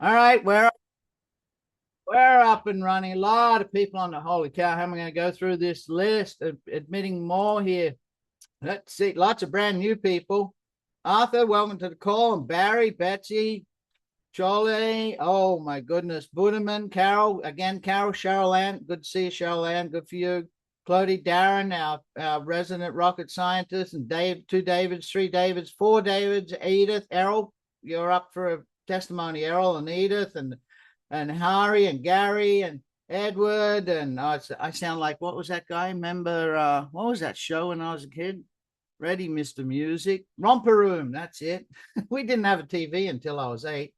All right, we're up and running. A lot of people on the holy cow. How am I going to go through this list? Admitting more here. Let's see. Lots of brand new people. Arthur, welcome to the call. And Barry, Betsy, Charlie. Oh my goodness. Budaman, Carol. Again, Carol, Cheryl Ann. Good to see you, Cheryl Ann. Good for you. Clody, Darren, our resident rocket scientist, and Dave, two Davids, three Davids, four Davids, Edith, Errol. You're up for a testimony, Errol and Edith, and Harry and Gary and Edward. And I sound like, what was that guy? Remember, what was that show when I was a kid? Ready, Mr. Music. Romper Room, that's it. We didn't have a TV until I was 8.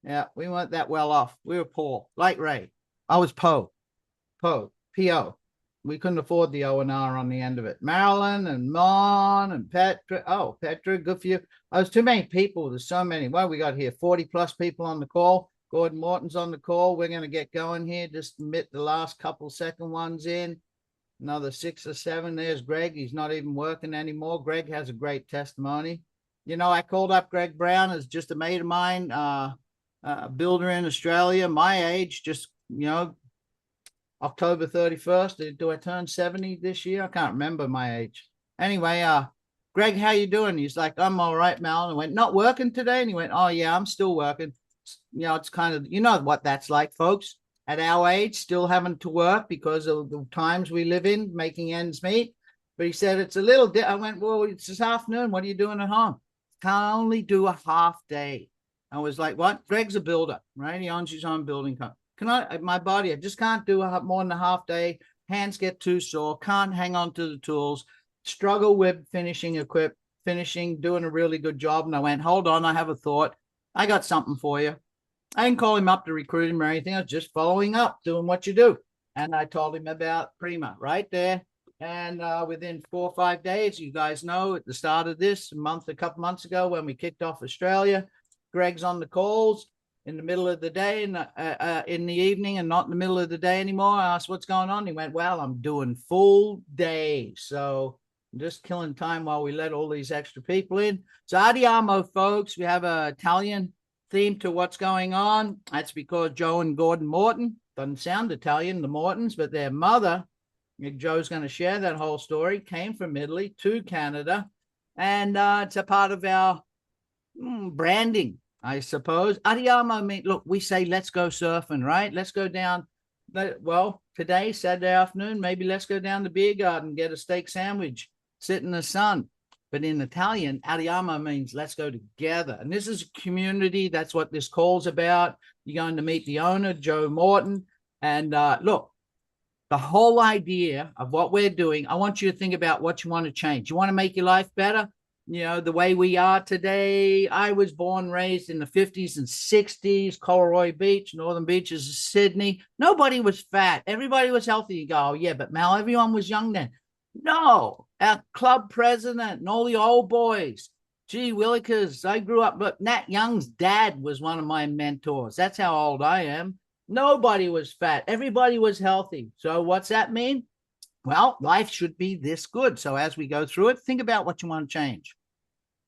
Yeah, we weren't that well off. We were poor, like Ray. I was P-O. We couldn't afford the O and R on the end of it. Marilyn and Mon and Petra. Oh, Petra, good for you. Oh, there's too many people. There's so many. Well, we got here 40 plus people on the call. Gordon Morton's on the call. We're going to get going here. Just admit the last couple second ones in. Another 6 or 7. There's Greg. He's not even working anymore. Greg has a great testimony. You know, I called up Greg Brown as just a mate of mine, a builder in Australia, my age, just, October 31st. Do I turn 70 this year? I can't remember my age. Anyway, Greg, how you doing? He's like, I'm all right, Mal. And I went, not working today? And he went, oh, yeah, I'm still working. It's kind of, you know what that's like, folks. At our age, still having to work because of the times we live in, making ends meet. But he said, it's a little, I went, well, it's this afternoon. What are you doing at home? Can only do a half day. I was like, what? Greg's a builder, right? He owns his own building company. My body, I just can't do more than a half day. Hands get too sore, can't hang on to the tools, struggle with finishing, doing a really good job. And I went, hold on, I have a thought. I got something for you. I didn't call him up to recruit him or anything. I was just following up, doing what you do. And I told him about Prima right there. And within 4 or 5 days, you guys know at the start of this a couple months ago, when we kicked off Australia, Greg's on the calls in the middle of the day and in the evening, and not in the middle of the day anymore. I asked, what's going on? He went, well, I'm doing full day. So I'm just killing time while we let all these extra people in. So Adiamo, folks, we have an Italian theme to what's going on. That's because Joe and Gordon Morton, doesn't sound Italian, the Mortons, but their mother, Joe's going to share that whole story, came from Italy to Canada. And it's a part of our branding, I suppose. Adiamo means, look, we say, let's go surfing, right? Let's go down. Well, today, Saturday afternoon, maybe let's go down to Beer Garden, get a steak sandwich, sit in the sun. But in Italian, Adiamo means let's go together. And this is a community. That's what this call's about. You're going to meet the owner, Joe Morton. And look, the whole idea of what we're doing, I want you to think about what you want to change. You want to make your life better? The way we are today. I was born, raised in the 50s and 60s, Coleroy Beach, Northern Beaches of Sydney. Nobody was fat. Everybody was healthy. You go, oh, yeah, but Mal, everyone was young then. No, our club president and all the old boys. Gee willikers, I grew up, but Nat Young's dad was one of my mentors. That's how old I am. Nobody was fat. Everybody was healthy. So what's that mean? Well, life should be this good. So as we go through it, think about what you want to change.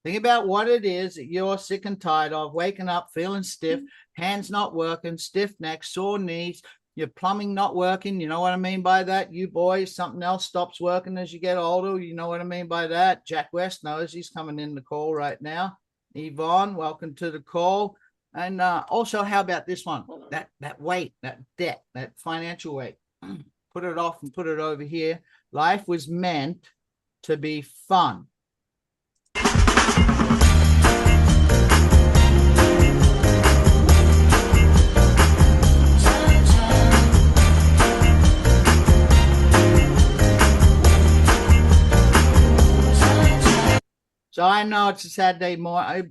Think about what it is that you're sick and tired of, waking up feeling stiff, hands not working, stiff neck, sore knees, your plumbing not working. You know what I mean by that? You boys, something else stops working as you get older. You know what I mean by that? Jack West knows. He's coming in the call right now. Yvonne, welcome to the call. And also, how about this one? That weight, that debt, that financial weight. Put it off and put it over here. Life was meant to be fun. So I know it's a Saturday morning. I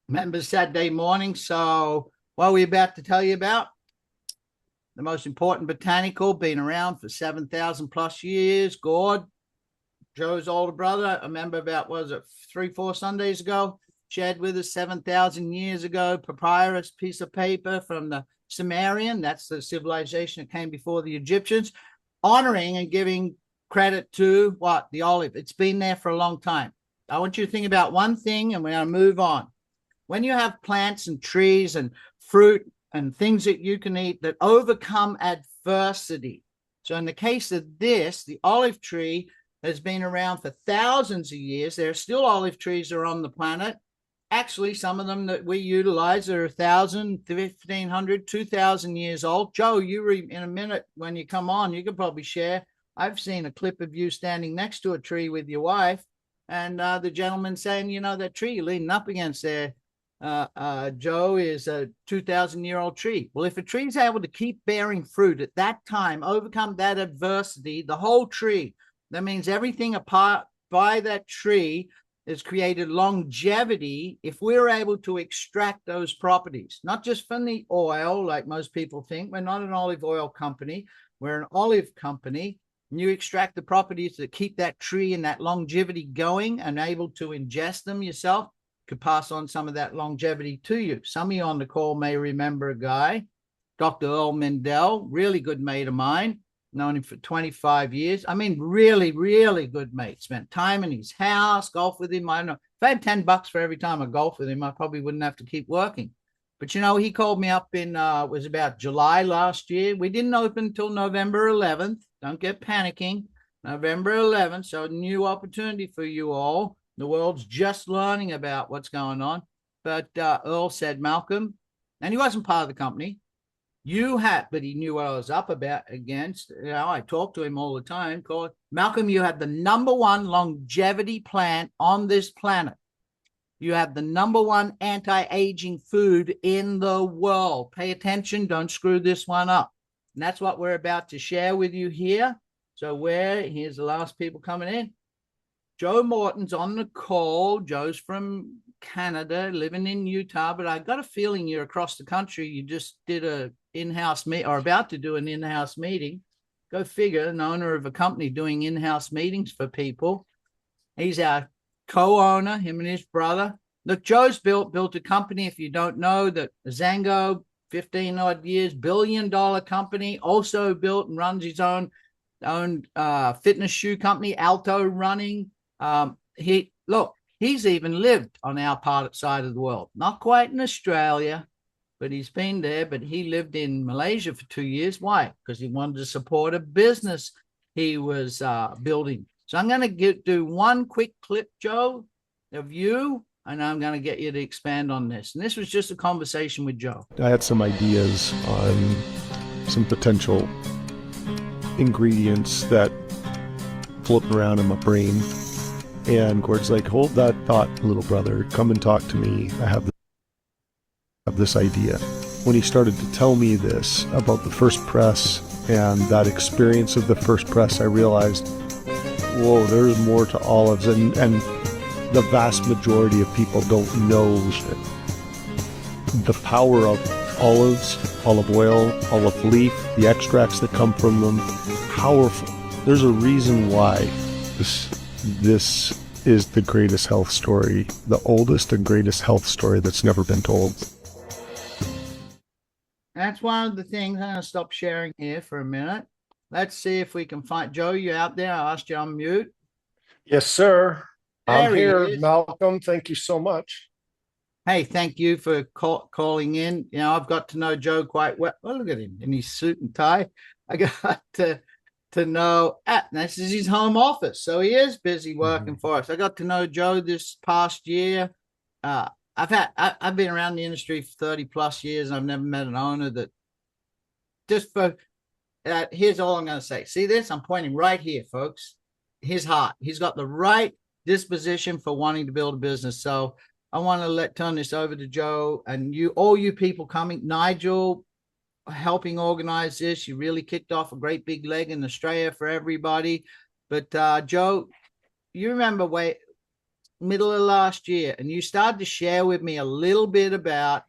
remember Saturday morning. So what are we about to tell you about? The most important botanical, been around for 7,000 plus years. Gord, Joe's older brother. I remember about, was it 3-4 Sundays ago? Shared with us 7,000 years ago, papyrus piece of paper from the Sumerian. That's the civilization that came before the Egyptians. Honoring and giving credit to what? The olive. It's been there for a long time. I want you to think about one thing, and we're going to move on. When you have plants and trees and fruit and things that you can eat that overcome adversity. So in the case of this, the olive tree has been around for thousands of years. There are still olive trees that are on the planet. Actually, some of them that we utilize are 1,000, 1,500, 2,000 years old. Joe, in a minute when you come on, you could probably share. I've seen a clip of you standing next to a tree with your wife, and the gentleman saying, that tree you're leaning up against there, Joe, is a 2,000-year-old tree. Well, if a tree is able to keep bearing fruit at that time, overcome that adversity, the whole tree, that means everything apart by that tree has created longevity. If we're able to extract those properties, not just from the oil, like most people think. We're not an olive oil company. We're an olive company. And you extract the properties that keep that tree and that longevity going and able to ingest them yourself, could pass on some of that longevity to you. Some of you on the call may remember a guy, Dr. Earl Mendel, really good mate of mine. Known him for 25 years. I mean, really, really good mate. Spent time in his house, golf with him. I don't know. If I had $10 for every time I golf with him, I probably wouldn't have to keep working. But, he called me up in, it was about July last year. We didn't open until November 11th. Don't get panicking. November 11th. So new opportunity for you all. The world's just learning about what's going on. But Earl said, Malcolm, and he wasn't part of the company. But he knew what I was up against. I talked to him all the time. Called Malcolm, you have the #1 longevity plant on this planet. You have the #1 anti-aging food in the world. Pay attention. Don't screw this one up. And that's what we're about to share with you here. So here's the last people coming in. Joe Morton's on the call. Joe's from Canada, living in Utah, but I got a feeling you're across the country. You just did a in-house meet or about to do an in-house meeting. Go figure, an owner of a company doing in-house meetings for people. He's our co-owner, him and his brother. Look, Joe's built a company, if you don't know, that Zango, 15 odd years, $1 billion company, also built and runs his own fitness shoe company, Alto Running. He's even lived on our side of the world, not quite in Australia, but he's been there. But he lived in Malaysia for 2 years. Why? Because he wanted to support a business he was building. So I'm going to do one quick clip, Joe, of you, and I'm going to get you to expand on this. And this was just a conversation with Joe. I had some ideas on some potential ingredients that floating around in my brain. And Gord's like, hold that thought, little brother. Come and talk to me. I have this idea. When he started to tell me this about the first press and that experience of the first press, I realized, whoa, there's more to olives. And the vast majority of people don't know the power of olives, olive oil, olive leaf, the extracts that come from them. Powerful. There's a reason why this is the greatest health story, the oldest and greatest health story that's never been told. That's one of the things. I'm going to stop sharing here for a minute. Let's see if we can find Joe. You out there? I asked you on mute. Yes, sir. I'm here, Malcolm. Thank you so much. Hey, thank you for calling in. I've got to know Joe quite well. Oh, look at him in his suit and tie. I got to know, this is his home office, so he is busy working for us. I got to know Joe this past year. I've been around the industry for 30 plus years, and I've never met an owner that just for here's all I'm going to say. See this? I'm pointing right here, folks. His heart. He's got the right disposition for wanting to build a business. So I want to turn this over to Joe and all you people coming. Nigel, helping organize this. You really kicked off a great big leg in Australia for everybody. But Joe, you remember middle of last year, and you started to share with me a little bit about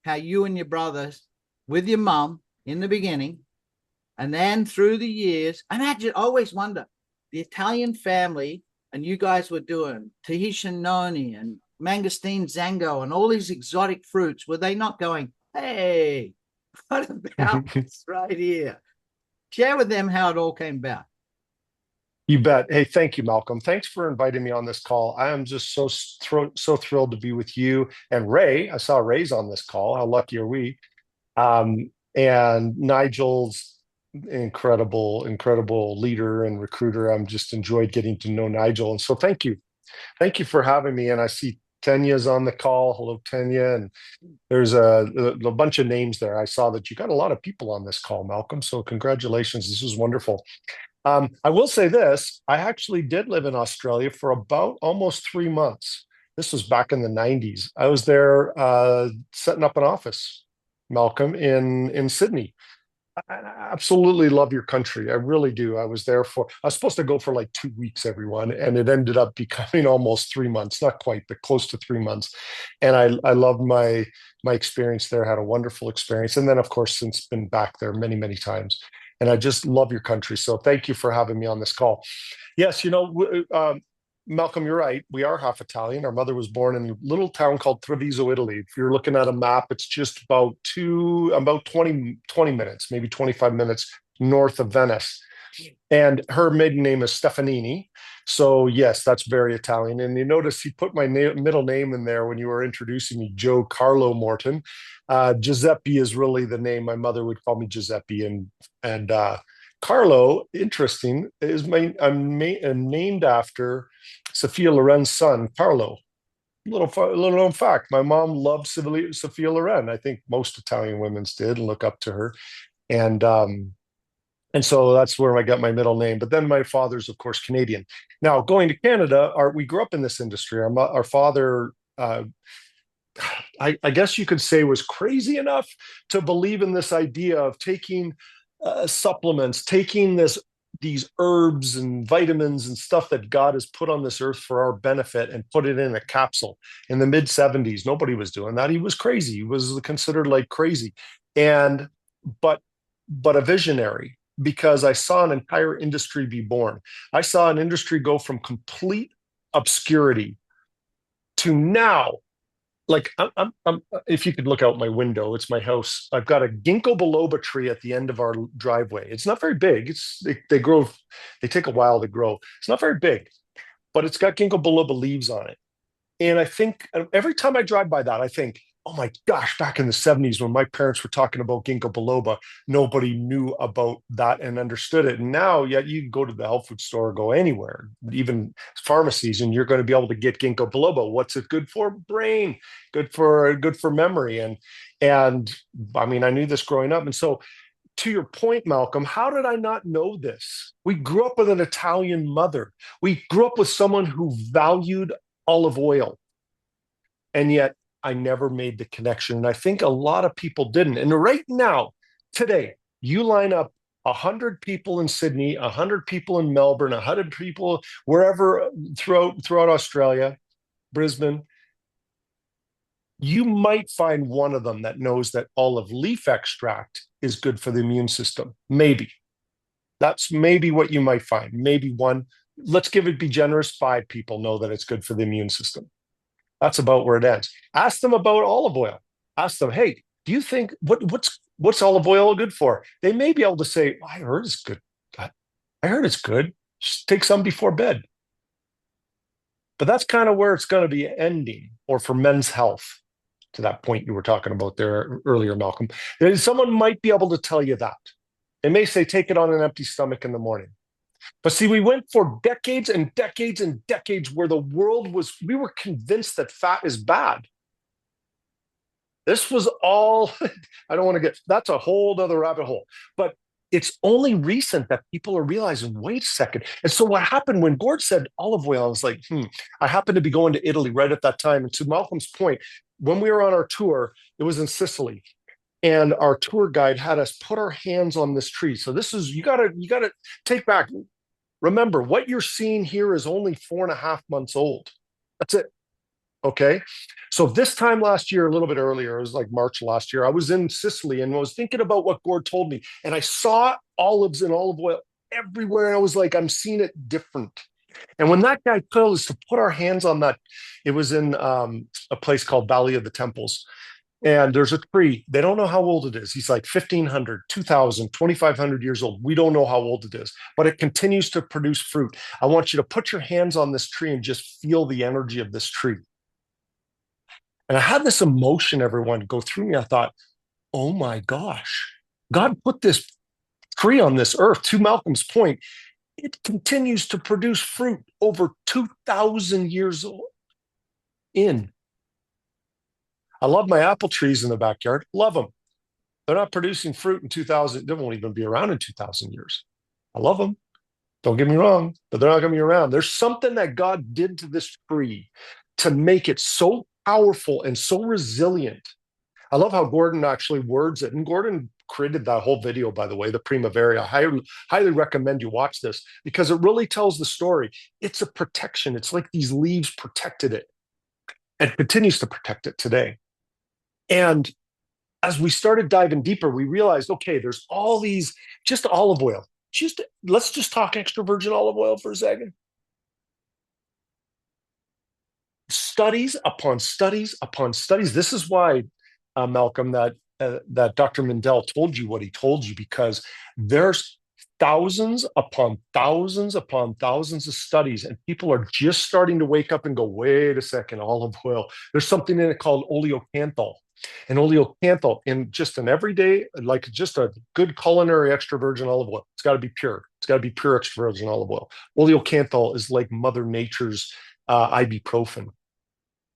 how you and your brothers with your mom in the beginning, and then through the years, I always wonder, the Italian family, and you guys were doing Tahitian noni and mangosteen zango and all these exotic fruits. Were they not going, hey, what about this right here? Share with them how it all came about. You bet. Hey, thank you, Malcolm. Thanks for inviting me on this call. I am just so thrilled to be with you and Ray. I saw Ray's on this call. How lucky are we? And Nigel's incredible leader and recruiter. I'm just enjoyed getting to know Nigel, and so thank you for having me. And I see Tanya's on the call. Hello, Tanya. And there's a bunch of names there. I saw that you got a lot of people on this call, Malcolm. So congratulations. This is wonderful. I will say this, I actually did live in Australia for about almost 3 months. This was back in the 90s. I was there setting up an office, Malcolm, in Sydney. I absolutely love your country. I really do. I was supposed to go for like 2 weeks, everyone, and it ended up becoming almost 3 months, not quite, but close to 3 months. And I loved my experience there, had a wonderful experience. And then, of course, since been back there many times. And I just love your country. So thank you for having me on this call. Yes, Malcolm, you're right. We are half Italian. Our mother was born in a little town called Treviso, Italy. If you're looking at a map, it's just about 20 minutes, maybe 25 minutes north of Venice. And her maiden name is Stefanini. So yes, that's very Italian. And you notice he put my middle name in there when you were introducing me, Joe Carlo Morton. Giuseppe is really the name. My mother would call me Giuseppe, and Carlo, interesting, I'm named after Sophia Loren's son, Carlo. Little known fact: my mom loved Sophia Loren. I think most Italian women did and look up to her, and and so that's where I got my middle name. But then my father's, of course, Canadian. Now, going to Canada, we grew up in this industry. Our father. I guess you could say was crazy enough to believe in this idea of taking supplements, taking these herbs and vitamins and stuff that God has put on this earth for our benefit and put it in a capsule. In the mid 70s, nobody was doing that. He was crazy. He was considered like crazy. And but a visionary, because I saw an entire industry be born. I saw an industry go from complete obscurity to now. Like if you could look out my window, it's my house. I've got a ginkgo biloba tree at the end of our driveway. It's not very big. They grow, they take a while to grow. It's not very big, but it's got ginkgo biloba leaves on it. And I think every time I drive by that, I think, oh my gosh, back in the 70s when my parents were talking about ginkgo biloba, nobody knew about that and understood it. And now, yeah, you can go to the health food store, go anywhere, even pharmacies, and you're going to be able to get ginkgo biloba. What's it good for? Brain, good for memory. And I mean, I knew this growing up. And so to your point, Malcolm, how did I not know this? We grew up with an Italian mother. We grew up with someone who valued olive oil. And yet I never made the connection. And I think a lot of people didn't. And right now, today, you line up 100 people in Sydney, 100 people in Melbourne, 100 people wherever throughout Australia, Brisbane, you might find one of them that knows that olive leaf extract is good for the immune system. Maybe. That's maybe what you might find. Maybe one. Let's be generous. 5 people know that it's good for the immune system. That's about where it ends. Ask them about olive oil. Ask them, hey, do you think what's olive oil good for? They may be able to say, I heard it's good. I heard it's good. Just take some before bed. But that's kind of where it's going to be ending, or for men's health, to that point you were talking about there earlier, Malcolm. Someone might be able to tell you that. They may say, take it on an empty stomach in the morning. But see, we went for decades and decades and decades where we were convinced that fat is bad. This was all, I don't want to that's a whole other rabbit hole. But it's only recent that people are realizing, wait a second. And so what happened when Gord said olive oil, I was like, I happened to be going to Italy right at that time. And to Malcolm's point, when we were on our tour, it was in Sicily. And our tour guide had us put our hands on this tree. So this is, you gotta take back. Remember, what you're seeing here is only 4.5 months old. That's it. Okay. So this time last year, a little bit earlier, it was like March last year, I was in Sicily and was thinking about what Gord told me. And I saw olives and olive oil everywhere. And I was like, I'm seeing it different. And when that guy told us to put our hands on that, it was in a place called Valley of the Temples. And there's a tree. They don't know how old it is. He's like 1,500, 2,000, 2,500 years old. We don't know how old it is, but it continues to produce fruit. I want you to put your hands on this tree and just feel the energy of this tree. And I had this emotion, everyone, go through me. I thought, oh my gosh, God put this tree on this earth. To Malcolm's point, it continues to produce fruit over 2,000 years old in. I love my apple trees in the backyard. Love them. They're not producing fruit in 2,000. They won't even be around in 2,000 years. I love them. Don't get me wrong, but they're not going to be around. There's something that God did to this tree to make it so powerful and so resilient. I love how Gordon actually words it. And Gordon created that whole video, by the way, the Primavera. I highly recommend you watch this because it really tells the story. It's a protection. It's like these leaves protected it and continues to protect it today. And as we started diving deeper, we realized, okay, there's all these, just olive oil. Let's just talk extra virgin olive oil for a second. Studies upon studies upon studies. This is why, Malcolm, that Dr. Mindell told you what he told you, because there's thousands upon thousands upon thousands of studies, and people are just starting to wake up and go, wait a second, olive oil. There's something in it called oleocanthal. And oleocanthal in just an everyday, like just a good culinary extra virgin olive oil. It's got to be pure. It's got to be pure extra virgin olive oil. Oleocanthal is like Mother Nature's ibuprofen.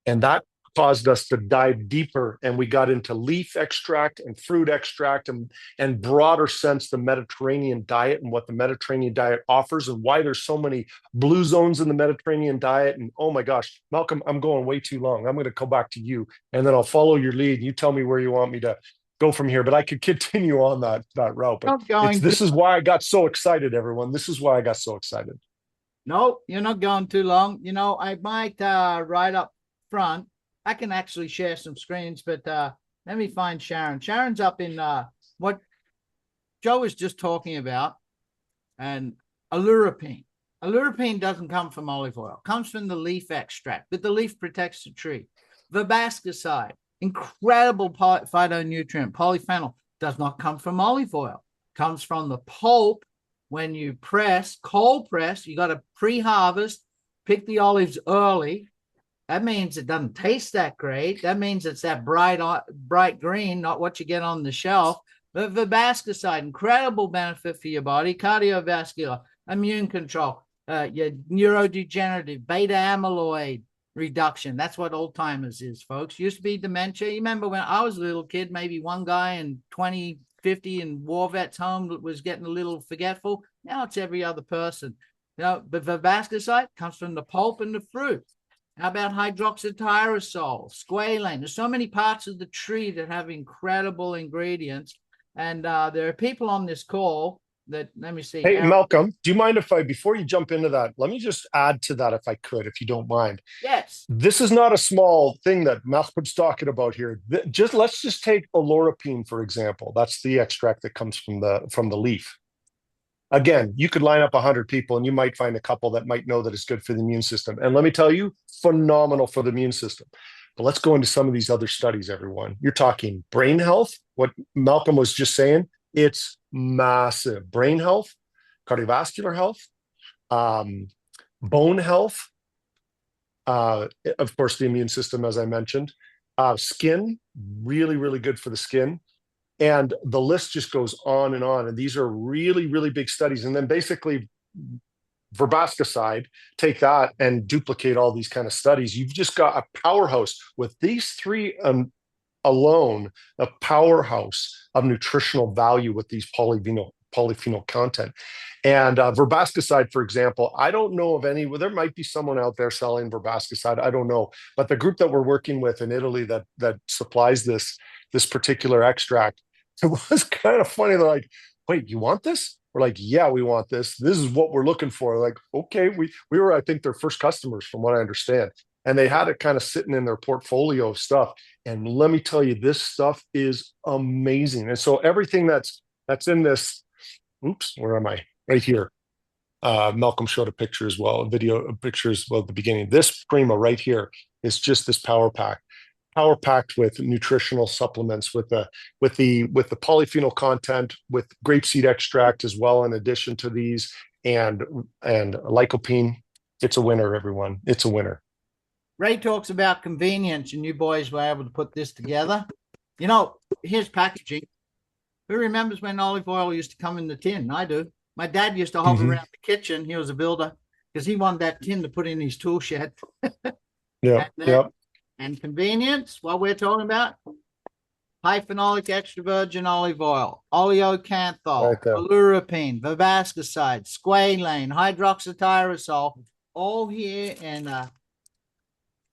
And that caused us to dive deeper, and we got into leaf extract and fruit extract and broader sense the Mediterranean diet and what the Mediterranean diet offers and why there's so many blue zones in the Mediterranean diet. And oh my gosh, Malcolm, I'm going way too long. I'm going to go back to you, and then I'll follow your lead. You tell me where you want me to go from here, but I could continue on that route. But this is why I got so excited, everyone. This is why I got so excited. No, you're not going too long. I might right up front. I can actually share some screens, but let me find Sharon. Sharon's up in what Joe was just talking about, and alurapine. Alurapine doesn't come from olive oil. It comes from the leaf extract, but the leaf protects the tree. Verbascicide, incredible phytonutrient, polyphenol, does not come from olive oil. It comes from the pulp. When you cold press, you got to pre-harvest, pick the olives early. That means it doesn't taste that great. That means it's that bright green, not what you get on the shelf. But verbascicide, incredible benefit for your body, cardiovascular, immune control, your neurodegenerative, beta amyloid reduction. That's what Alzheimer's is, folks. Used to be dementia. You remember when I was a little kid, maybe one guy in 2050 in war vet's home was getting a little forgetful. Now it's every other person. But verbascicide comes from the pulp and the fruit. How about hydroxytyrosol, squalane? There's so many parts of the tree that have incredible ingredients. And there are people on this call that, let me see. Hey, Malcolm, do you mind if before you jump into that, let me just add to that if I could, if you don't mind. Yes. This is not a small thing that Malcolm's talking about here. Let's just take olorapine, for example. That's the extract that comes from the leaf. Again, you could line up 100 people and you might find a couple that might know that it's good for the immune system. And let me tell you, phenomenal for the immune system. But let's go into some of these other studies, everyone. You're talking brain health, what Malcolm was just saying, it's massive. Brain health, cardiovascular health, bone health, of course, the immune system, as I mentioned, skin, really, really good for the skin. And the list just goes on. And these are really, really big studies. And then basically verbascicide, take that and duplicate all these kind of studies. You've just got a powerhouse with these three alone, a powerhouse of nutritional value with these polyphenol content. And verbascicide, for example, I don't know of any, there might be someone out there selling verbascicide. I don't know. But the group that we're working with in Italy that supplies this particular extract, it was kind of funny. They're like, wait, you want this? We're like, yeah, we want this. This is what we're looking for. Like, okay, we were, I think, their first customers from what I understand. And they had it kind of sitting in their portfolio of stuff. And let me tell you, this stuff is amazing. And so everything that's in this, oops, where am I? Right here. Malcolm showed a picture as well, a picture as well at the beginning. This Prima right here is just this power pack. power packed with nutritional supplements, with the polyphenol content, with grapeseed extract as well, in addition to these, and lycopene. It's a winner, everyone. It's a winner. Ray talks about convenience, and you boys were able to put this together. Here's packaging. Who remembers when olive oil used to come in the tin? I do. My dad used to hover around the kitchen. He was a builder because he wanted that tin to put in his tool shed. And convenience, what we're talking about, high phenolic extra virgin olive oil, oleocanthal, oleuropein, vivascicide, squalane, hydroxytyrosol, all here in a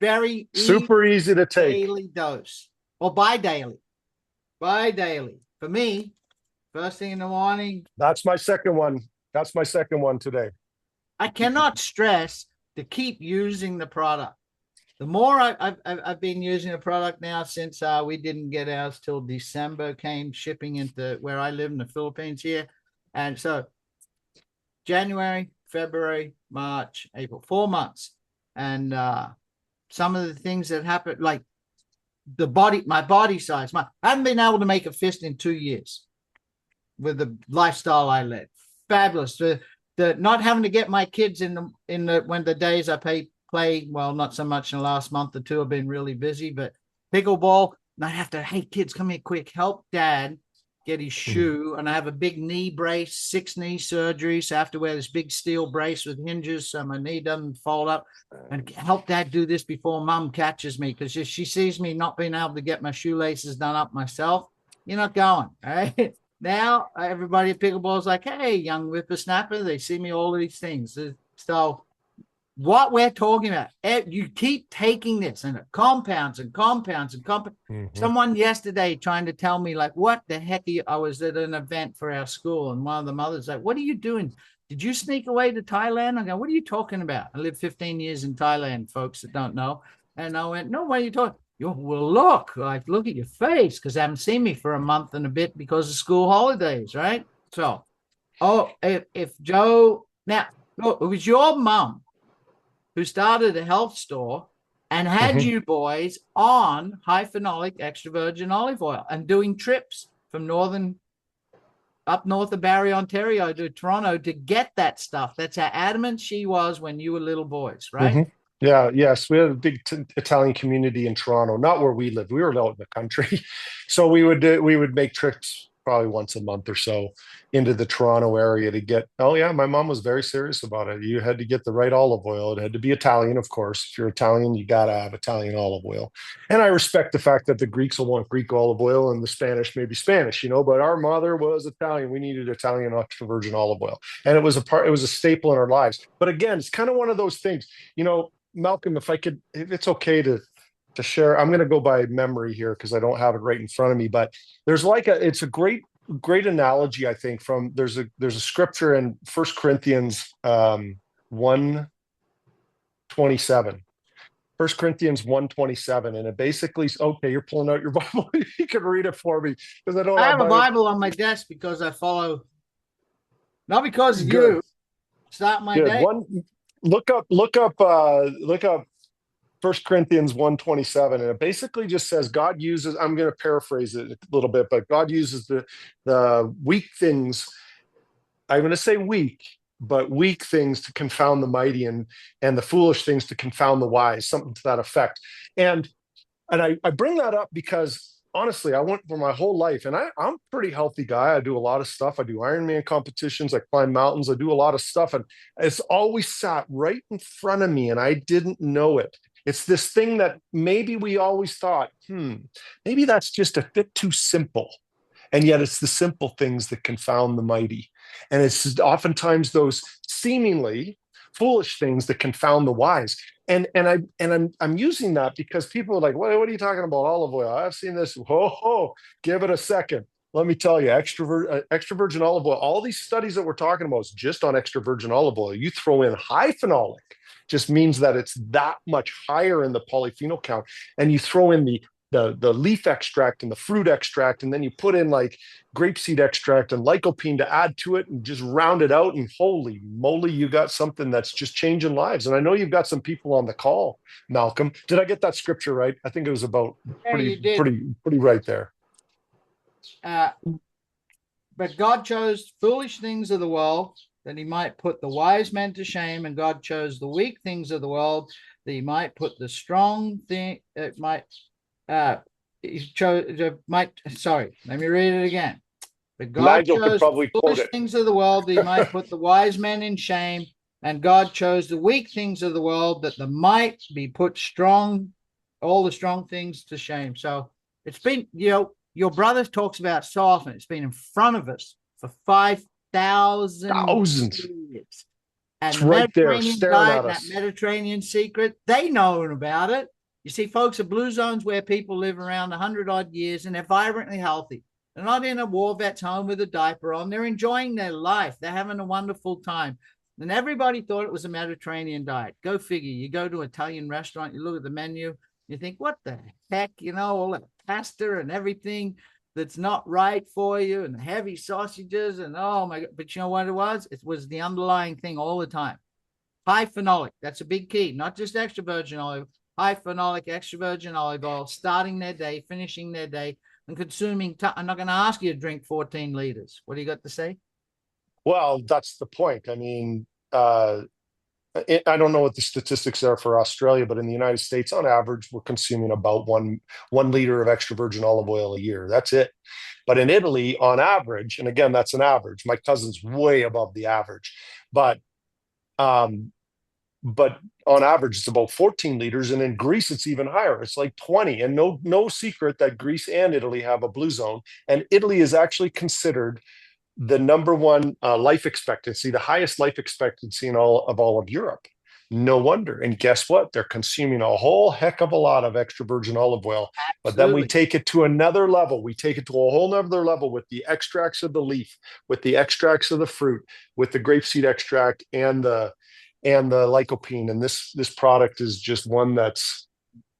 very super easy to take daily dose, or bi-daily. For me, first thing in the morning. That's my second one. That's my second one today. I cannot stress to keep using the product. The more I've been using the product now since we didn't get ours till December, came shipping into where I live in the Philippines here. And so January, February, March, April, 4 months. And some of the things that happened, like my body size, I haven't been able to make a fist in 2 years with the lifestyle I led. Fabulous. The not having to get my kids in the when the days I play, well, not so much in the last month or two. I've been really busy, but pickleball, and I have to, hey, kids, come here quick, help dad get his shoe. And I have a big knee brace, 6 knee surgeries. So I have to wear this big steel brace with hinges so my knee doesn't fold up, and help dad do this before mom catches me, because if she sees me not being able to get my shoelaces done up myself, you're not going, all right? Now, everybody at pickleball is like, hey, young whippersnapper, they see me all of these things. So what we're talking about, you keep taking this and it compounds and compounds and compounds. Someone yesterday trying to tell me, like, what the heck I was at an event for our school, and one of the mothers like, what are you doing? Did you sneak away to Thailand? I go, what are you talking about? I lived 15 years in Thailand, folks that don't know. And I went, no, what are you talking? Well, look at your face, because I haven't seen me for a month and a bit because of school holidays, right? So, if Joe, now, look, it was your mom who started a health store and had you boys on high phenolic extra virgin olive oil and doing trips from up north of Barrie, Ontario to Toronto to get that stuff. That's how adamant she was when you were little boys, right? Yeah, yes. We had a big Italian community in Toronto, not where we lived. We were out in the country. So we would make trips probably once a month or so into the Toronto area to get, my mom was very serious about it. You had to get the right olive oil. It had to be Italian, of course. If you're Italian, you got to have Italian olive oil. And I respect the fact that the Greeks will want Greek olive oil and the Spanish maybe Spanish, but our mother was Italian. We needed Italian extra virgin olive oil. And it was a staple in our lives. But again, it's kind of one of those things, Malcolm, if it's okay to share, I'm going to go by memory here because I don't have it right in front of me, but there's it's a great analogy, I think, from there's a scripture in 1 Corinthians 1:27. 1 Corinthians 1:27, and it basically, okay, you're pulling out your Bible. You can read it for me, because I have a Bible on my desk because I follow, not because of you. Start my day. Look up 1 Corinthians 1:27, and it basically just says God uses, I'm going to paraphrase it a little bit, but God uses the weak things. I'm going to say weak things to confound the mighty, and the foolish things to confound the wise, something to that effect. And I bring that up because honestly, I went for my whole life, and I'm a pretty healthy guy. I do a lot of stuff. I do Ironman competitions. I climb mountains. I do a lot of stuff, and it's always sat right in front of me, and I didn't know it. It's this thing that maybe we always thought, maybe that's just a bit too simple. And yet it's the simple things that confound the mighty. And it's oftentimes those seemingly foolish things that confound the wise. And I'm using that because people are like, what are you talking about? Olive oil. I've seen this. Give it a second. Let me tell you, extra virgin olive oil, all these studies that we're talking about is just on extra virgin olive oil. You throw in high phenolic, just means that it's that much higher in the polyphenol count. And you throw in the the leaf extract and the fruit extract, and then you put in like grapeseed extract and lycopene to add to it and just round it out, and holy moly, you got something that's just changing lives. And I know you've got some people on the call, Malcolm. Did I get that scripture right? I think it was about You did. pretty right there. But God chose foolish things of the world that he might put the wise men to shame, and God chose the weak things of the world that he might put the strong thing. He chose sorry, let me read it again. But God Nigel could chose probably quote foolish it. things of the world that he might put the wise men in shame, and God chose the weak things of the world that the might be put strong, all the strong things to shame. So it's been, your brother talks about so often. It's been in front of us for 5,000 Thousands. years. And It's the right there, Mediterranean staring diet, at that us. Mediterranean secret, they know about it. You see, folks, are blue zones where people live around 100 odd years and they're vibrantly healthy. They're not in a war vet's home with a diaper on. They're enjoying their life. They're having a wonderful time. And everybody thought it was a Mediterranean diet. Go figure. You go to an Italian restaurant, you look at the menu, you think, what the heck, all that pasta and everything that's not right for you, and the heavy sausages, and oh my God. But you know what it was? It was the underlying thing all the time. High phenolic. That's a big key. Not just extra virgin olive, high phenolic, extra virgin olive oil, starting their day, finishing their day, and consuming. I'm not going to ask you to drink 14 liters. What do you got to say? Well, that's the point. I mean, I don't know what the statistics are for Australia, but in the United States, on average, we're consuming about one liter of extra virgin olive oil a year. That's it. But in Italy, on average, and again, that's an average. My cousin's way above the average, but on average, it's about 14 liters, and in Greece, it's even higher. It's like 20. And no secret that Greece and Italy have a blue zone, and Italy is actually considered the number one life expectancy, the highest life expectancy in all of Europe. No wonder. And guess what? They're consuming a whole heck of a lot of extra virgin olive oil. But then we take it to another level. We take it to a whole nother level with the extracts of the leaf, with the extracts of the fruit, with the grapeseed extract and the lycopene. And this product is just one that's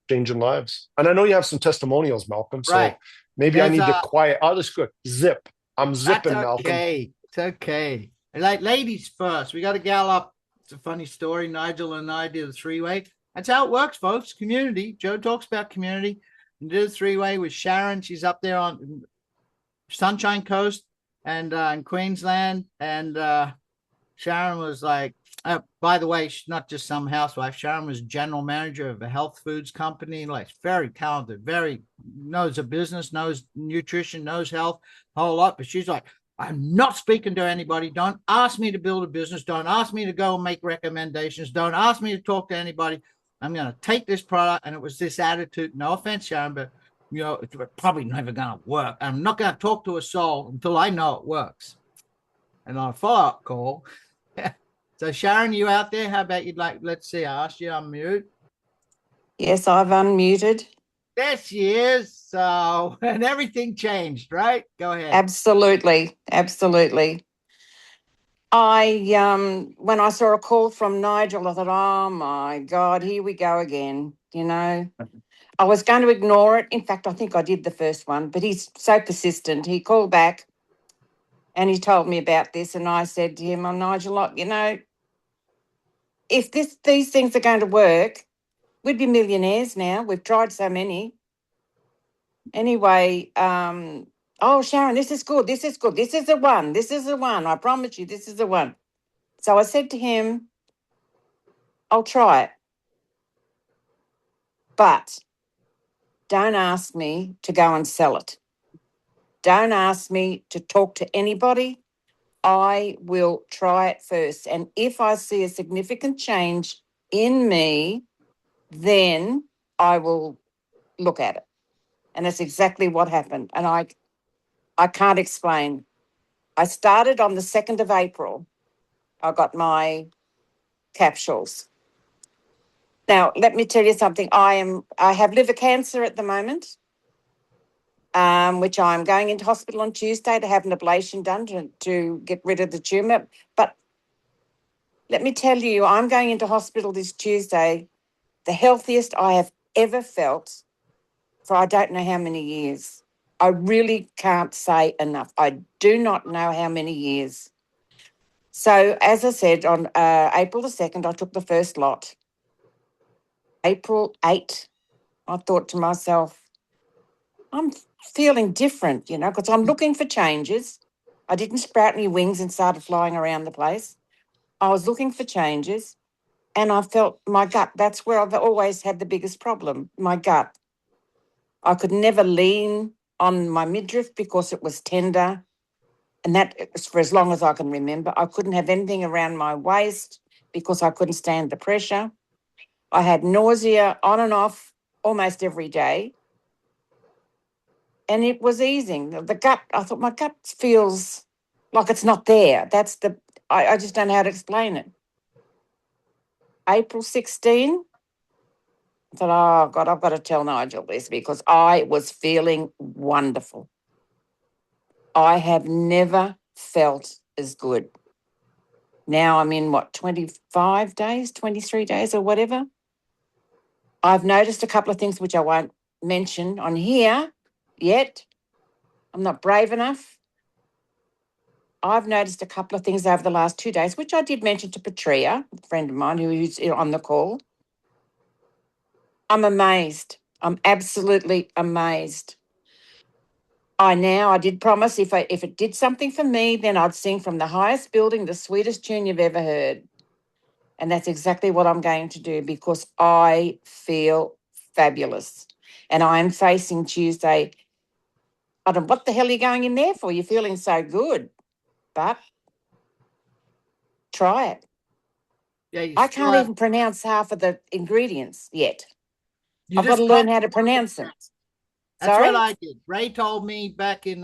changing lives. And I know you have some testimonials, Malcolm. So right. Maybe I need to quiet. I'll just go zip. I'm zipping, Malcolm. Okay. It's okay. Like, ladies first. We got a gal up. It's a funny story. Nigel and I did a three-way. That's how it works, folks. Community. Joe talks about community. We did a three-way with Sharon. She's up there on Sunshine Coast and in Queensland. And Sharon was like, by the way, she's not just some housewife. Sharon was general manager of a health foods company, like very talented, very knows a business, knows nutrition, knows health, a whole lot. But she's like, I'm not speaking to anybody. Don't ask me to build a business. Don't ask me to go and make recommendations. Don't ask me to talk to anybody. I'm going to take this product. And it was this attitude. No offense, Sharon, but it's probably never going to work. I'm not going to talk to a soul until I know it works. And on a follow-up call, so Sharon, you out there? How about let's see, I asked you to unmute. Yes, I've unmuted. There she is. So, and everything changed, right? Go ahead. Absolutely. When I saw a call from Nigel, I thought, oh my God, here we go again. I was going to ignore it. In fact, I think I did the first one, but he's so persistent. He called back and he told me about this, and I said to him, Nigel, if these things are going to work, we'd be millionaires now. We've tried so many. Anyway, Sharon, this is good. This is the one. I promise you, this is the one. So I said to him, I'll try it. But don't ask me to go and sell it. Don't ask me to talk to anybody. I will try it first. And if I see a significant change in me, then I will look at it. And that's exactly what happened. And I can't explain. I started on the 2nd of April. I got my capsules. Now, let me tell you something. I have liver cancer at the moment, which I'm going into hospital on Tuesday to have an ablation done to get rid of the tumour. But let me tell you, I'm going into hospital this Tuesday, the healthiest I have ever felt for I don't know how many years. I really can't say enough. I do not know how many years. So, as I said, on April the 2nd, I took the first lot. April 8, I thought to myself, I'm feeling different, because I'm looking for changes. I didn't sprout any wings and started flying around the place. I was looking for changes, and I felt my gut. That's where I've always had the biggest problem, my gut. I could never lean on my midriff because it was tender, and that was for as long as I can remember. I couldn't have anything around my waist because I couldn't stand the pressure. I had nausea on and off almost every day, and it was easing. The gut, I thought my gut feels like it's not there. I just don't know how to explain it. April 16, I thought, oh, God, I've got to tell Nigel this because I was feeling wonderful. I have never felt as good. Now I'm in, 25 days, 23 days or whatever. I've noticed a couple of things which I won't mention on here yet. I'm not brave enough. I've noticed a couple of things over the last 2 days, which I did mention to Patria, a friend of mine who's on the call. I'm amazed. I'm absolutely amazed. I did promise if it did something for me, then I'd sing from the highest building, the sweetest tune you've ever heard. And that's exactly what I'm going to do because I feel fabulous. And I'm facing Tuesday. I don't know, what the hell are you going in there for? You're feeling so good. But try it. Yeah, I can't even pronounce half of the ingredients yet. I've got to learn how to pronounce them. That's Sorry? what I did. Ray told me back in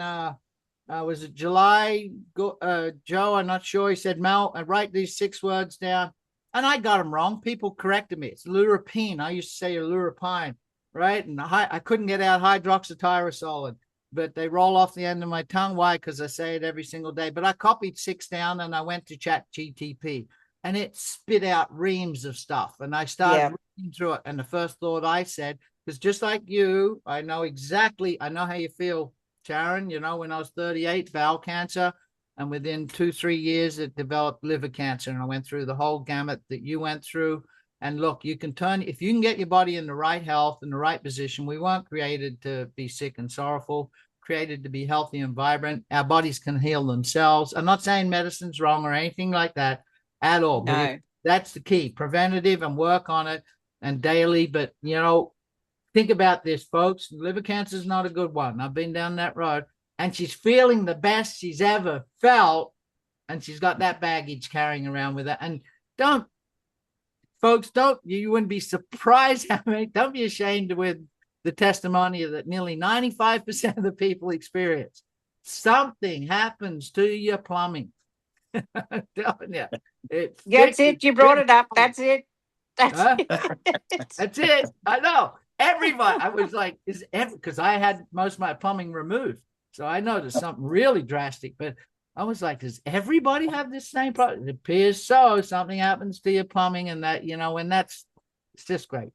was it July? Joe, I'm not sure. He said, Mel, I write these 6 words down. And I got them wrong. People corrected me. It's lurapine. I used to say lurapine, right? And I couldn't get out hydroxytyrosol, but they roll off the end of my tongue. Why? Because I say it every single day. But I copied 6 down and I went to Chat GTP and it spit out reams of stuff. And I started reading through it. And the first thought I said, because just like you, I know how you feel, Sharon. When I was 38, bowel cancer, and within 2-3 years, it developed liver cancer. And I went through the whole gamut that you went through. And look, if you can get your body in the right health, in the right position, we weren't created to be sick and sorrowful, created to be healthy and vibrant. Our bodies can heal themselves. I'm not saying medicine's wrong or anything like that at all. No. But that's the key, preventative and work on it and daily. But, think about this, folks. Liver cancer is not a good one. I've been down that road. And she's feeling the best she's ever felt. And she's got that baggage carrying around with her. And you wouldn't be surprised don't be ashamed with the testimony that nearly 95% of the people experience. Something happens to your plumbing. I'm telling you. That's it. You brought it up. That's it. That's it. I know. Everybody. I was like, because I had most of my plumbing removed. So I noticed something really drastic. But I was like, does everybody have this same problem? It appears so. Something happens to your plumbing and that, and it's just great.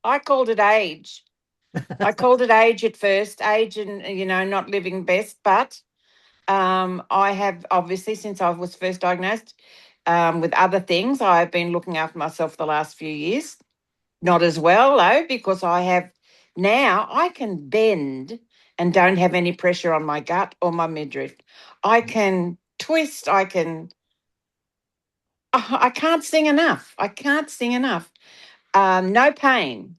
I called it age. I called it age at first, age and, not living best. But I have obviously, since I was first diagnosed with other things, I've been looking after myself the last few years. Not as well, though, because I can bend and don't have any pressure on my gut or my midriff. I can twist. I can't sing enough. No pain.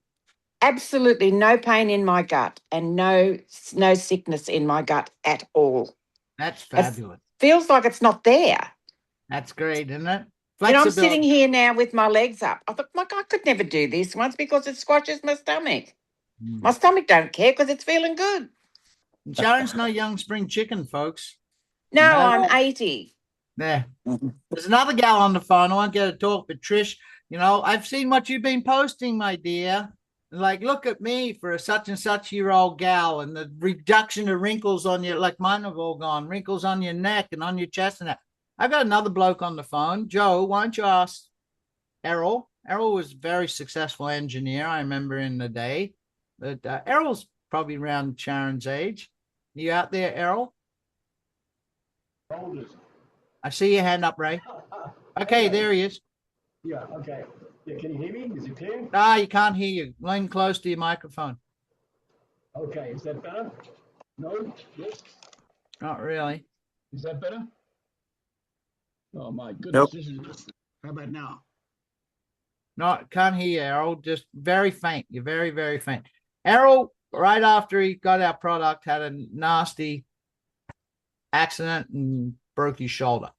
Absolutely no pain in my gut and no sickness in my gut at all. That's fabulous. It feels like it's not there. That's great, isn't it? I'm sitting here now with my legs up. I thought, I could never do this once because it squashes my stomach. My stomach don't care because it's feeling good. Sharon's no young spring chicken, folks. No, I'm 80. Yeah. There's another gal on the phone. I won't get to talk, but Trish, I've seen what you've been posting, my dear. Like, look at me for a such and such year old gal and the reduction of wrinkles on your, like mine have all gone, wrinkles on your neck and on your chest and that. I got another bloke on the phone. Joe, why don't you ask Errol? Errol was a very successful engineer, I remember in the day. But Errol's probably around Sharon's age. You out there, Errol? I see your hand up, Ray. Okay, there he is. Yeah, okay. Yeah, can you hear me? Is it clear? Ah, you can't hear you. Lean close to your microphone. Okay, is that better? No? Yes? Not really. Is that better? Oh my goodness. Nope. How about now? No, can't hear you, Errol. Just very faint. You're very, very faint. Errol, right after he got our product, had a nasty accident and broke his shoulder.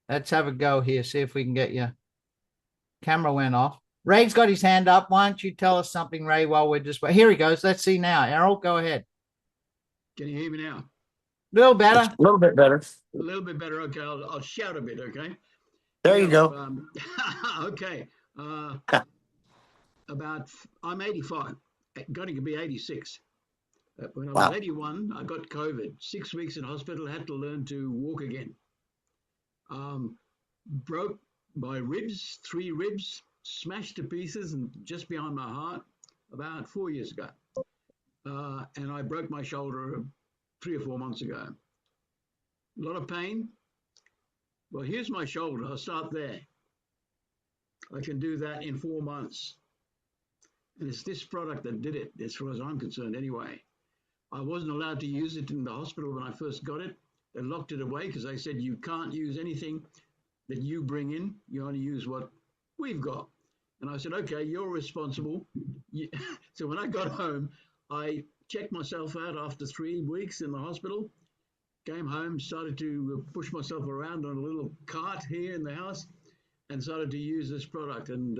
Let's have a go here. See if we can get you. Camera went off. Ray's got his hand up. Why don't you tell us something, Ray, while we're just... Here he goes. Let's see now. Errol, go ahead. Can you hear me now? A little better. A little bit better. A little bit better. Okay, I'll shout a bit, okay? There you go. Okay. I'm 85, going to be 86. When I was 81, I got COVID. 6 weeks in hospital, had to learn to walk again. Broke my ribs, 3 ribs, smashed to pieces and just behind my heart about 4 years ago. And I broke my shoulder 3 or 4 months ago. A lot of pain. Well, here's my shoulder. I'll start there. I can do that in 4 months. And it's this product that did it, as far as I'm concerned anyway. I wasn't allowed to use it in the hospital when I first got it. They locked it away because they said you can't use anything that you bring in. You only use what we've got. And I said, okay, you're responsible. So when I got home, I checked myself out after 3 weeks in the hospital, came home, started to push myself around on a little cart here in the house and started to use this product. And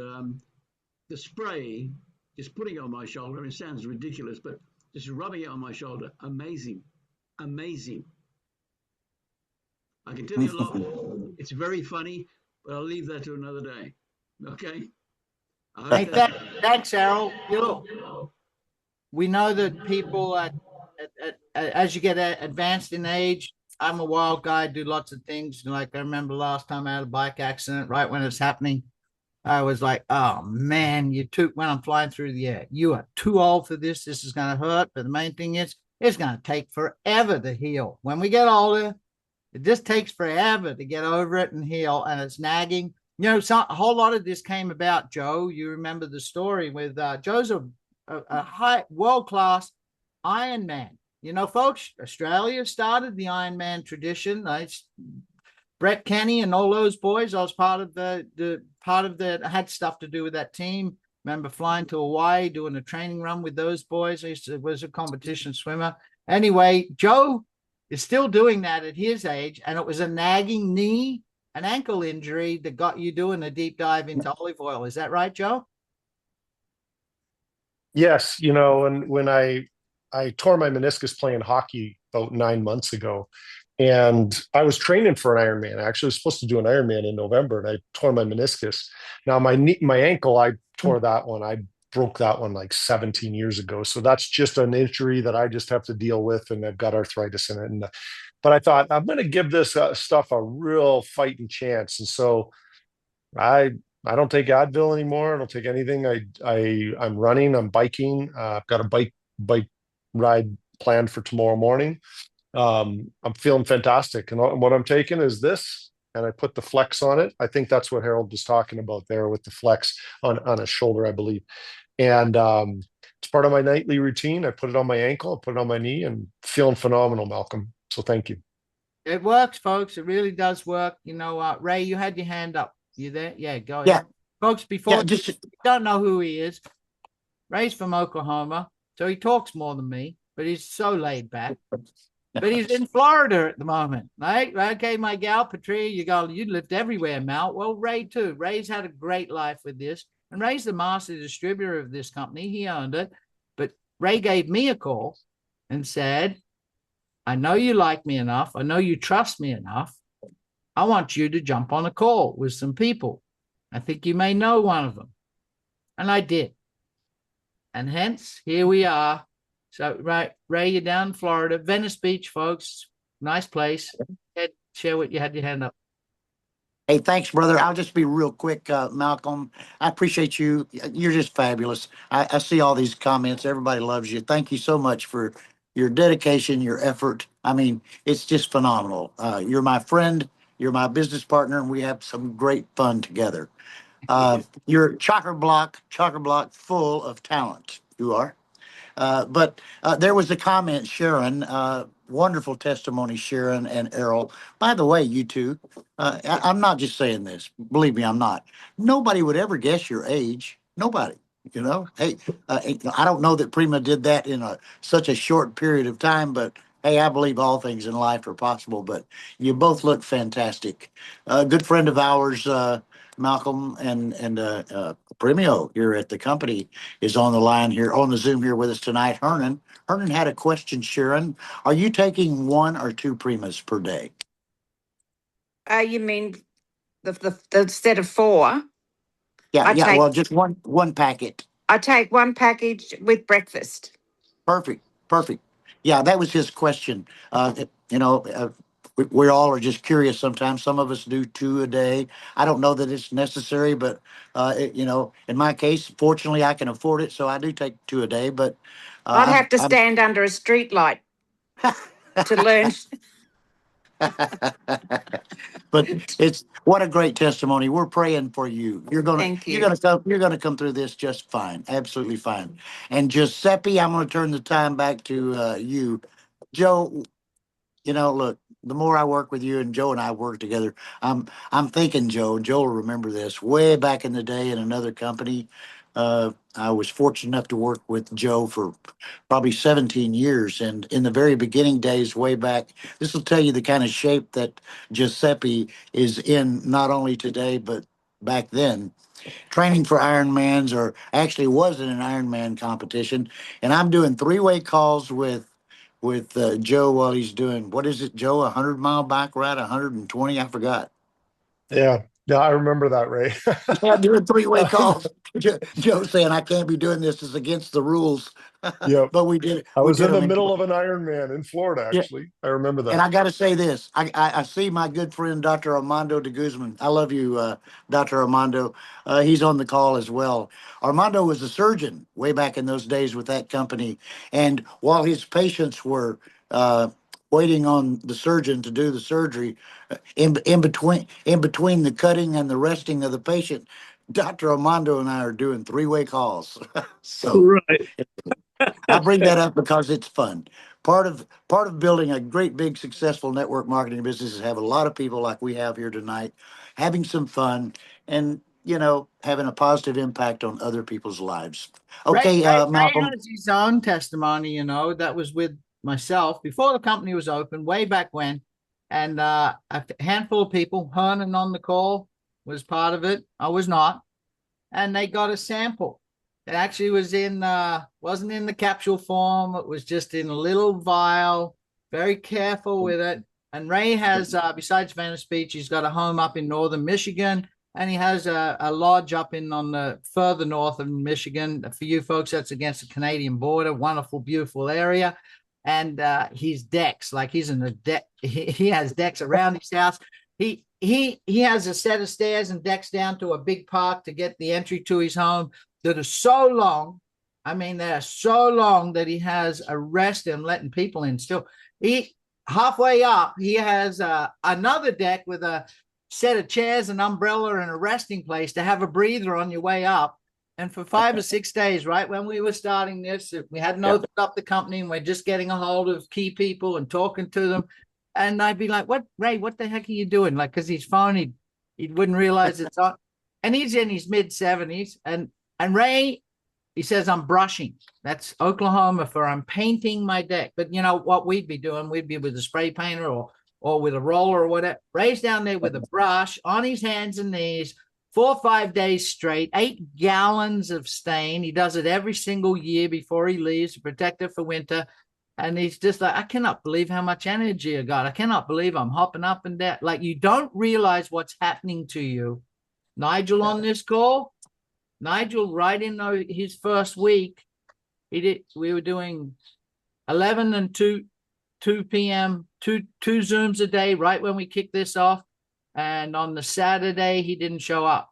the spray, just putting it on my shoulder, it sounds ridiculous, but just rubbing it on my shoulder, amazing, amazing. I can tell you a lot more. It's very funny, but I'll leave that to another day. Okay? Hey, thanks, Errol. We know that people, as you get advanced in age, I'm a wild guy, do lots of things. Like I remember last time I had a bike accident, right when it's happening, I was like, oh man, when I'm flying through the air, you are too old for this. This is going to hurt. But the main thing is, it's going to take forever to heal. When we get older, it just takes forever to get over it and heal, and it's nagging. You know, a whole lot of this came about, Joe. You remember the story with Joe's a high world-class Ironman. You know, folks, Australia started the Ironman tradition. Brett Kenny and all those boys. I was part of the had stuff to do with that team. Remember flying to Hawaii, doing a training run with those boys. I was a competition swimmer. Anyway, Joe is still doing that at his age, and it was a nagging knee and ankle injury that got you doing a deep dive into olive oil. Is that right, Joe? Yes, you know, and when I tore my meniscus playing hockey about 9 months ago, and I was training for an Ironman. I actually was supposed to do an Ironman in November, and I tore my meniscus. Now my ankle, I tore that one. I broke that one like 17 years ago. So that's just an injury that I just have to deal with, and I've got arthritis in it. But I thought I'm going to give this stuff a real fighting chance, and so I don't take Advil anymore. I don't take anything. I'm running. I'm biking. I've got a bike ride planned for tomorrow morning. I'm feeling fantastic, and what I'm taking is this, and I put the Flex on it. I think that's what Harold was talking about there with the Flex on his shoulder, I believe. And it's part of my nightly routine. I put it on my ankle, I put it on my knee, and feeling phenomenal, Malcolm. So thank you. It works, folks. It really does work. You know, Ray, you had your hand up. You there? Yeah, go ahead. Yeah. Folks, before you don't know who he is, Ray's from Oklahoma, so he talks more than me, but he's so laid back. But he's in Florida at the moment, right? Okay, my gal, Patria, you lived everywhere, Mal. Well, Ray too. Ray's had a great life with this. And Ray's the master distributor of this company. He owned it. But Ray gave me a call and said, I know you like me enough. I know you trust me enough. I want you to jump on a call with some people. I think you may know one of them. And I did. And hence, here we are. So, right, Ray, you're down in Florida, Venice Beach, folks. Nice place. Share what you had your hand up. Hey, thanks, brother. I'll just be real quick, Malcolm. I appreciate you. You're just fabulous. I see all these comments. Everybody loves you. Thank you so much for your dedication, your effort. I mean, it's just phenomenal. You're my friend. You're my business partner, and we have some great fun together. You're chocker block full of talent. You are. But there was a comment, Sharon. Wonderful testimony, Sharon and Errol. By the way, you two, I'm not just saying this. Believe me, I'm not. Nobody would ever guess your age. Nobody. You know, hey, I don't know that Prima did that in such a short period of time, but hey, I believe all things in life are possible. But you both look fantastic. A good friend of ours, Malcolm and Premio here at the company is on the line here on the Zoom here with us tonight. Hernan had a question, Sharon. Are you taking 1 or 2 Primas per day? You mean the instead of 4? Yeah. Well, just one packet. I take 1 package with breakfast. Perfect. Yeah, that was his question. You know, we all are just curious sometimes. Some of us do 2 a day. I don't know that it's necessary, but you know, in my case, fortunately, I can afford it, so I do take 2 a day. But I'd have to stand under a street light to learn. But it's what a great testimony. We're praying for you. Thank you. You're gonna come through this just fine, absolutely fine. And Giuseppe, I'm gonna turn the time back to you, Joe. You know, look, the more I work with you and Joe and I work together, I'm thinking Joe will remember this way back in the day in another company. I was fortunate enough to work with Joe for probably 17 years. And in the very beginning days, way back, this will tell you the kind of shape that Giuseppe is in, not only today, but back then. Training for Ironmans, or actually was in an Ironman competition. And I'm doing 3-way calls with Joe while he's doing, what is it, Joe? 100-mile bike ride, 120? I forgot. Yeah. Yeah, I remember that, Ray. Yeah, doing 3-way calls. Joe saying I can't be doing this; it's against the rules. Yep. But we did it. I We was did in the them middle of an Ironman in Florida, Yeah, actually. I remember and that. I got to say this: I see my good friend Dr. Armando de Guzman. I love you, Dr. Armando. He's on the call as well. Armando was a surgeon way back in those days with that company, and while his patients were waiting on the surgeon to do the surgery, in between the cutting and the resting of the patient, Dr. Armando and I are doing 3-way calls. So Right. I bring that up because it's fun. Part of building a great big successful network marketing business is have a lot of people like we have here tonight, having some fun and having a positive impact on other people's lives. Okay, Ray Malcolm. has his own testimony, that was with myself before the company was open, way back when. And a handful of people, Hernan on the call was part of it. I was not. And they got a sample. It actually was wasn't in the capsule form. It was just in a little vial, very careful with it. And Ray has, besides Venice Beach, he's got a home up in northern Michigan. And he has a lodge up on the further north of Michigan. For you folks, that's against the Canadian border. Wonderful, beautiful area. And his decks, like he's in the deck. He has decks around his house. He has a set of stairs and decks down to a big park to get the entry to his home that are so long. I mean, they're so long that he has a rest and letting people in still. He halfway up, he has another deck with a set of chairs, an umbrella, and a resting place to have a breather on your way up. And for 5 or 6 days, right when we were starting this, we hadn't opened up the company and we're just getting a hold of key people and talking to them. And I'd be like, "What, Ray? What the heck are you doing?" Like, because his phone, he wouldn't realize it's on. And he's in his mid-70s. And Ray, he says, "I'm brushing." That's Oklahoma for I'm painting my deck. But you know what we'd be doing? We'd be with a spray painter or with a roller or whatever. Ray's down there with a brush on his hands and knees, 4 or 5 days straight, 8 gallons of stain. He does it every single year before he leaves to protect it for winter. And he's just like, I cannot believe how much energy I got. I cannot believe I'm hopping up and down. Like, you don't realize what's happening to you. Nigel on this call, Nigel, right in his first week, we were doing 11 and 2 p.m., two Zooms a day, right when we kicked this off. And on the Saturday, he didn't show up.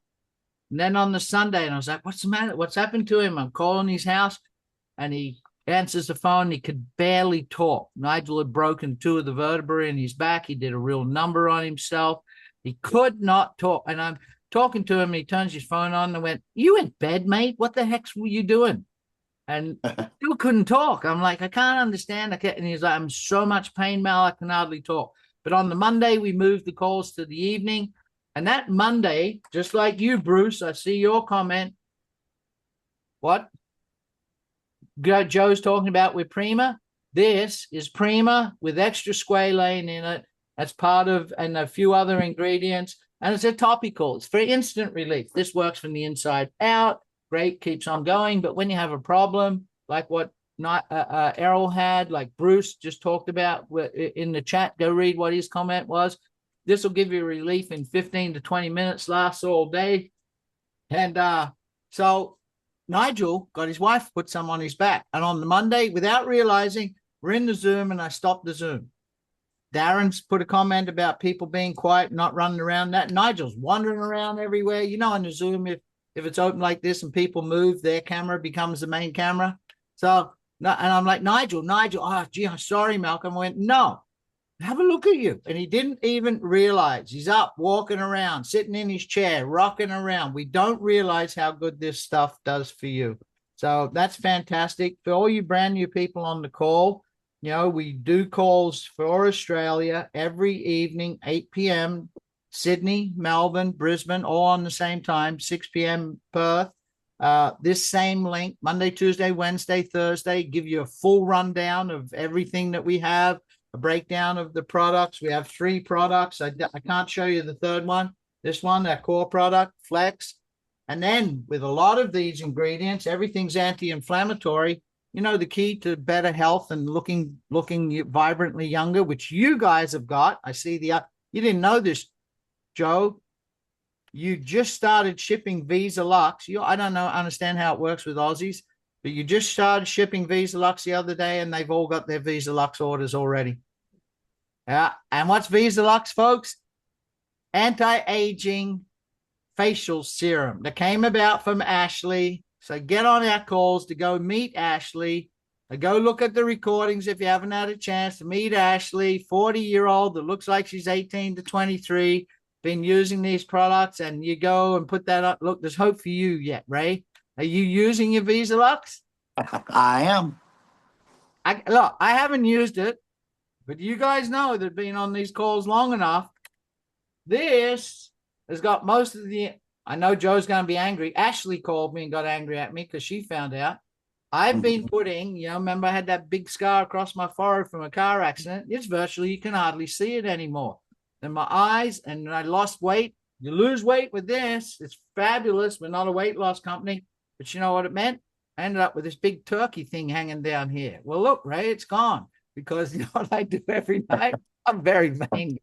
And then on the Sunday, and I was like, what's the matter? What's happened to him? I'm calling his house, and he answers the phone. He could barely talk. Nigel had broken 2 of the vertebrae in his back. He did a real number on himself. He could not talk. And I'm talking to him, and he turns his phone on and went, you in bed, mate? What the heck were you doing? And still couldn't talk. I'm like, I can't understand. And he's like, I'm so much pain, Mal, I can hardly talk. But on the Monday, we moved the calls to the evening. And that Monday, just like you, Bruce, I see your comment. What Joe's talking about with Prima. This is Prima with extra squalane in it. That's part of, and a few other ingredients. And it's a topical. It's for instant relief. This works from the inside out. Great, keeps on going. But when you have a problem, like what Errol had, like Bruce just talked about in the chat, go read what his comment was. This will give you relief in 15 to 20 minutes, lasts all day. And so Nigel got his wife put some on his back. And on the Monday, without realizing, we're in the Zoom, and I stopped the Zoom. Darren's put a comment about people being quiet, not running around. That Nigel's wandering around everywhere. You know, on the Zoom, if it's open like this and people move, their camera becomes the main camera. So, and I'm like, Nigel, oh, gee, I'm sorry, Malcolm. I went, no, have a look at you. And he didn't even realize. He's up, walking around, sitting in his chair, rocking around. We don't realize how good this stuff does for you. So that's fantastic. For all you brand new people on the call, you know, we do calls for Australia every evening, 8 p.m., Sydney, Melbourne, Brisbane, all on the same time, 6 p.m. Perth. This same link, Monday, Tuesday, Wednesday, Thursday, give you a full rundown of everything that we have, a breakdown of the products. We have 3 products. I can't show you the third one. This one, that core product, Flex. And then with a lot of these ingredients, everything's anti-inflammatory. You know, the key to better health and looking vibrantly younger, which you guys have got. I see you didn't know this, Joe. You just started shipping Viso Luxe. I don't understand how it works with Aussies, but you just started shipping Viso Luxe the other day, and they've all got their Viso Luxe orders already. Yeah. And what's Viso Luxe, folks? Anti-aging facial serum that came about from Ashley. So get on our calls to go meet Ashley. Go look at the recordings if you haven't had a chance to meet Ashley, 40-year-old that looks like she's 18 to 23, been using these products, and you go and put that up. Look, there's hope for you yet, Ray. Are you using your Viso Luxe? I am. Look, I haven't used it, but you guys know that been on these calls long enough. This has got most of the, I know Joe's going to be angry. Ashley called me and got angry at me because she found out. I've been putting, remember I had that big scar across my forehead from a car accident. It's virtually, you can hardly see it anymore. And my eyes, and I lost weight. You lose weight with this. It's fabulous. We're not a weight loss company, but you know what it meant? I ended up with this big turkey thing hanging down here. Well, look, Ray, it's gone because you know what I do every night? I'm very vain.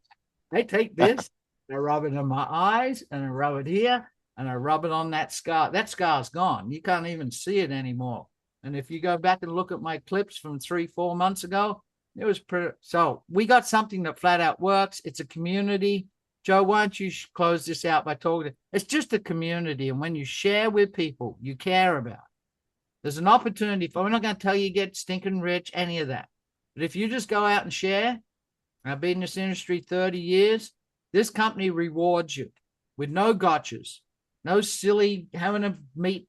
I take this, I rub it on my eyes, and I rub it here, and I rub it on that scar. That scar's gone. You can't even see it anymore. And if you go back and look at my clips from 3-4 months ago, it was pretty. So we got something that flat out works. It's a community. Joe, why don't you close this out by talking? It's just a community. And when you share with people you care about, there's an opportunity for, we're not going to tell you get stinking rich, any of that. But if you just go out and share, I've been in this industry 30 years, this company rewards you with no gotchas, no silly having to meet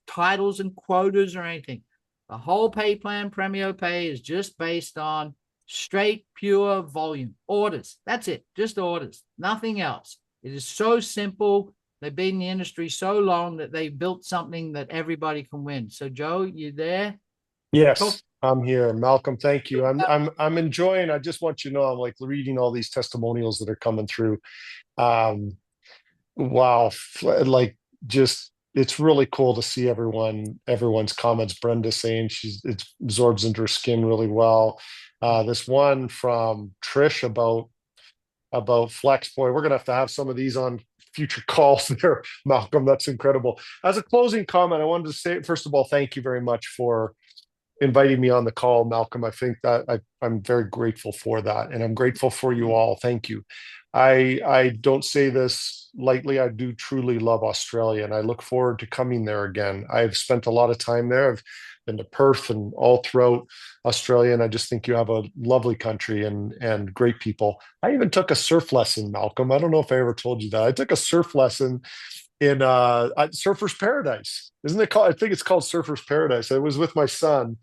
titles and quotas or anything. The whole pay plan, Premio Pay, is just based on straight, pure volume. Orders. That's it. Just orders. Nothing else. It is so simple. They've been in the industry so long that they built something that everybody can win. So, Joe, you there? Yes, I'm here. Malcolm, thank you. I'm enjoying. I just want you to know I'm like reading all these testimonials that are coming through. Wow, like just it's really cool to see everyone's comments. Brenda saying it absorbs into her skin really well. This one from Trish about Flex. Boy, we're gonna have to have some of these on future calls there, Malcolm. That's incredible. As a closing comment, I wanted to say, first of all, thank you very much for inviting me on the call, Malcolm. I think that I'm very grateful for that, and I'm grateful for you all. Thank you. I don't say this lightly. I do truly love Australia, and I look forward to coming there again. I've spent a lot of time there. I've been to Perth and all throughout Australia, and I just think you have a lovely country and great people. I even took a surf lesson, Malcolm. I don't know if I ever told you that. I took a surf lesson in Surfer's Paradise. Isn't it called? I think it's called Surfer's Paradise. I was with my son.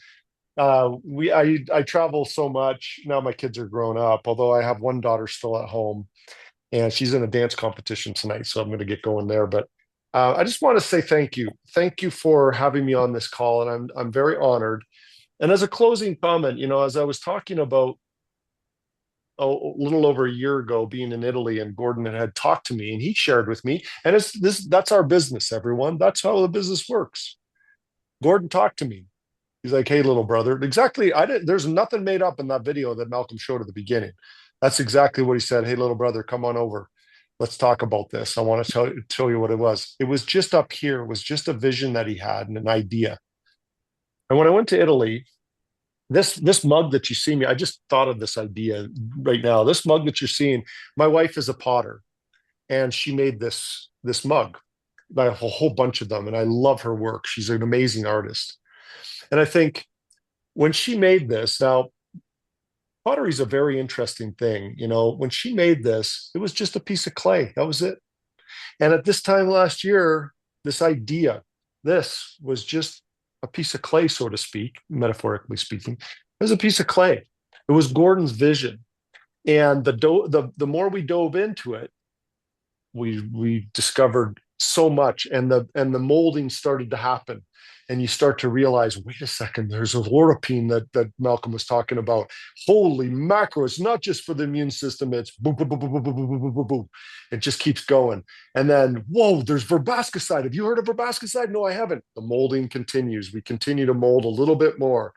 I travel so much now. My kids are grown up, although I have one daughter still at home, and she's in a dance competition tonight, so I'm going to get going there. But I just want to say thank you for having me on this call, and I'm very honored. And as a closing comment, as I was talking about a little over a year ago being in Italy, and Gordon had talked to me, and he shared with me, and that's our business, everyone. That's how the business works. Gordon talked to me. He's like, "Hey, little brother." Exactly. There's nothing made up in that video that Malcolm showed at the beginning. That's exactly what he said. "Hey, little brother, come on over. Let's talk about this. I want to tell you what it was." It was just up here. It was just a vision that he had and an idea. And when I went to Italy, this mug that you see me, I just thought of this idea right now. This mug that you're seeing, my wife is a potter, and she made this mug, a whole bunch of them, and I love her work. She's an amazing artist. And I think when she made this, now pottery is a very interesting thing. When she made this, it was just a piece of clay. That was it. And at this time last year, this was just a piece of clay, so to speak, metaphorically speaking. It was a piece of clay. It was Gordon's vision. And the more we dove into it, we discovered so much, and the molding started to happen. And you start to realize, wait a second, there's a lauropene that Malcolm was talking about. Holy macro, it's not just for the immune system, it's boom, boom, boom, boom, boom, boom, boom, boom, boom, boom. It just keeps going. And then, whoa, there's verbascicide. Have you heard of verbascicide? No, I haven't. The molding continues. We continue to mold a little bit more.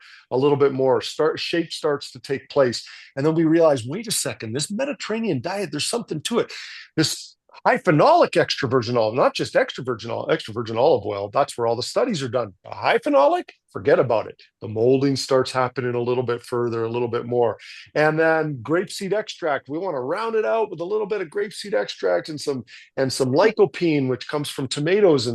Shape starts to take place. And then we realize, wait a second, this Mediterranean diet, there's something to it. This high phenolic extra virgin olive, not just extra virgin olive oil. That's where all the studies are done. A high phenolic, forget about it. The molding starts happening a little bit further, a little bit more. And then grapeseed extract, we want to round it out with a little bit of grapeseed extract and some lycopene, which comes from tomatoes,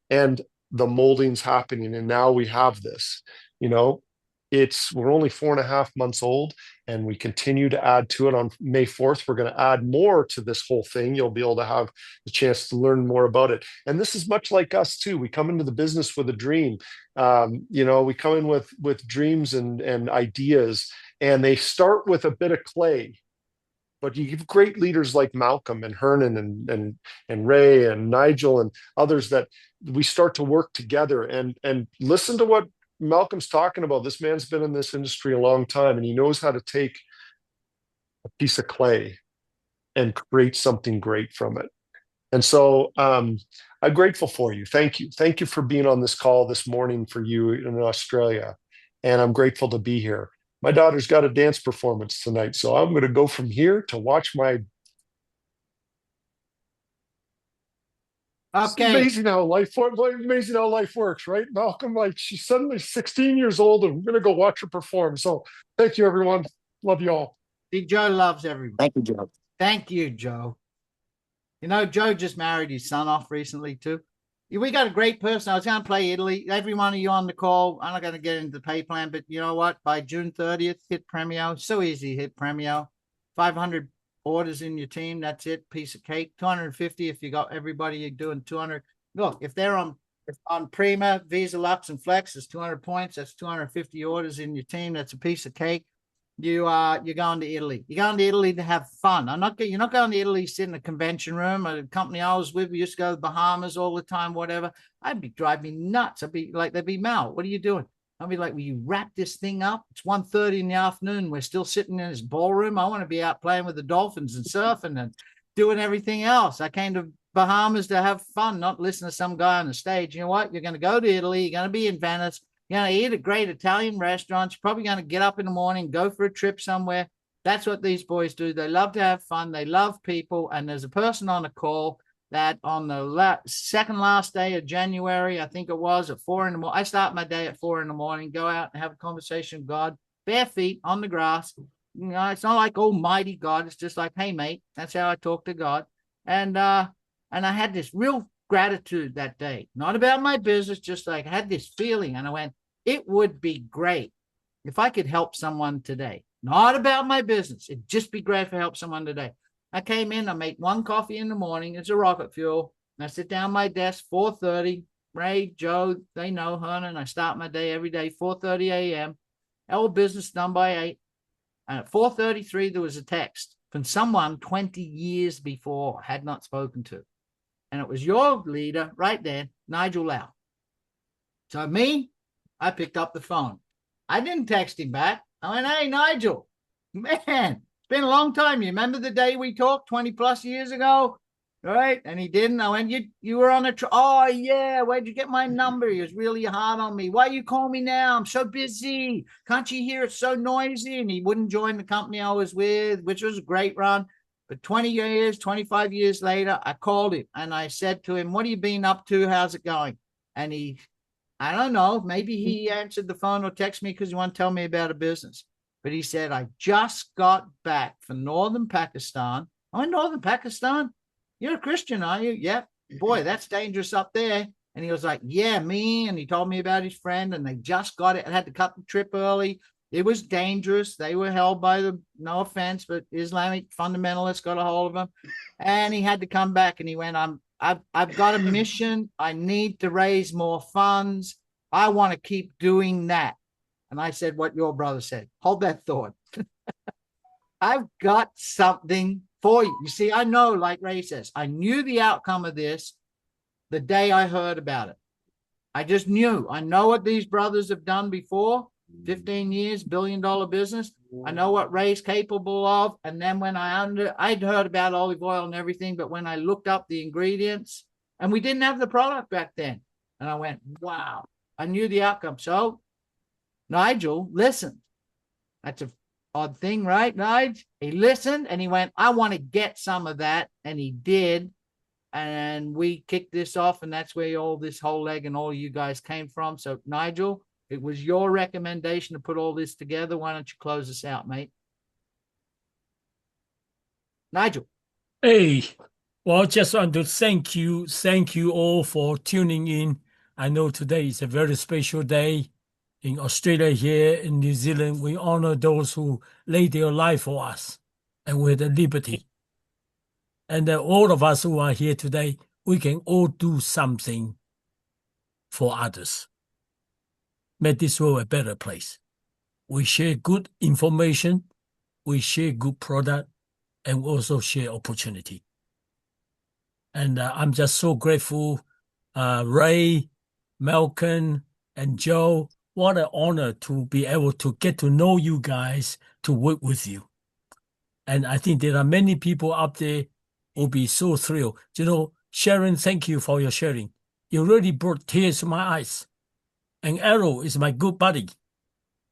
and the molding's happening. And now we have this, we're only 4.5 months old, and we continue to add to it. On May 4th, we're going to add more to this whole thing. You'll be able to have the chance to learn more about it. And this is much like us too. We come into the business with a dream. We come in with dreams and ideas, and they start with a bit of clay. But you give great leaders like Malcolm and Hernan and Ray and Nigel and others that we start to work together and listen to what Malcolm's talking about. This man's been in this industry a long time, and he knows how to take a piece of clay and create something great from it. And so I'm grateful for you. Thank you. Thank you for being on this call this morning for you in Australia. And I'm grateful to be here. My daughter's got a dance performance tonight, so I'm going to go from here to watch my. Okay. It's amazing how life works, right, Malcolm? Like, she's suddenly 16 years old, and we're going to go watch her perform. So thank you, everyone. Love you all. Joe loves everybody. Thank you, Joe. Thank you, Joe. Joe just married his son off recently too. We got a great person. I was going to play Italy. Every one of you on the call, I'm not going to get into the pay plan, but you know what? By June 30th, hit Premio. So easy, hit Premio. 500 orders in your team. That's it. Piece of cake. 250 if you got everybody. You're doing 200. Look, if they're on Prima, Viso Luxe, and Flex, it's 200 points. That's 250 orders in your team. That's a piece of cake. You're going to Italy. You're going to Italy to have fun. You're not going to Italy to sit in a convention room. A company I was with, we used to go to the Bahamas all the time, whatever. I'd be driving me nuts. I'd be like, they'd be, Mal, what are you doing? I'd be like, will you wrap this thing up? It's 1:30 in the afternoon. We're still sitting in this ballroom. I want to be out playing with the dolphins and surfing and doing everything else. I came to Bahamas to have fun, not listen to some guy on the stage. You know what? You're going to go to Italy. You're going to be in Venice. You're going to eat at great Italian restaurants. You're probably going to get up in the morning, go for a trip somewhere. That's what these boys do. They love to have fun. They love people. And there's a person on the call that on the second last day of January, I think it was, at 4 a.m. I start my day at 4 a.m, go out and have a conversation with God, bare feet on the grass, it's not like almighty God. It's just like, hey, mate, that's how I talk to God. And I had this real gratitude that day, not about my business, just like I had this feeling. And I went, it would be great if I could help someone today, not about my business. It'd just be great if I help someone today. I came in, I make 1 coffee in the morning. It's a rocket fuel. And I sit down at my desk, 4:30. Ray, Joe, they know Hernan. I start my day every day, 4:30 a.m. Our business done by 8. And at 4:33, there was a text from someone 20 years before I had not spoken to. And it was your leader right there, Nigel Lau. So I picked up the phone. I didn't text him back. I went, hey, Nigel, man, it's been a long time. You remember the day we talked 20 plus years ago? Right? And he didn't. I went, you were on a oh, yeah. Where'd you get my number? He was really hard on me. Why you call me now? I'm so busy. Can't you hear it's so noisy? And he wouldn't join the company I was with, which was a great run. But 20 years, 25 years later, I called him and I said to him, what have you been up to? How's it going? And I don't know, maybe he answered the phone or texted me because he wanted to tell me about a business. But he said, I just got back from northern Pakistan. Oh, in northern Pakistan? You're a Christian, are you? Yep. Boy, that's dangerous up there. And he was like, yeah, me. And he told me about his friend and they just got it and had to cut the trip early. It was dangerous. They were held by no offense, but Islamic fundamentalists got a hold of him. And he had to come back and he went, I've got a mission. I need to raise more funds. I want to keep doing that. And I said what your brother said. Hold that thought. I've got something for you. You see, I know, like Ray says, I knew the outcome of this the day I heard about it. I just knew. I know what these brothers have done before. 15 years, billion-dollar business. I know what Ray's capable of. And then when I'd heard about olive oil and everything, but when I looked up the ingredients, and we didn't have the product back then, and I went, wow, I knew the outcome. So Nigel listened. That's an odd thing, right, Nigel? He listened and he went, I want to get some of that. And he did. And we kicked this off, and that's where all this whole leg and all you guys came from. So Nigel, it was your recommendation to put all this together. Why don't you close us out, mate? Nigel. Hey, well, just want to thank you all for tuning in. I know today is a very special day in Australia. Here in New Zealand, we honor those who laid their life for us and with the liberty. And all of us who are here today, we can all do something for others. Make this world a better place. We share good information, we share good product, and we also share opportunity. And I'm just so grateful, Ray, Malcolm, and Joe. What an honor to be able to get to know you guys, to work with you. And I think there are many people out there who will be so thrilled. You know, Sharon, thank you for your sharing. You really brought tears to my eyes. And Arrow is my good buddy.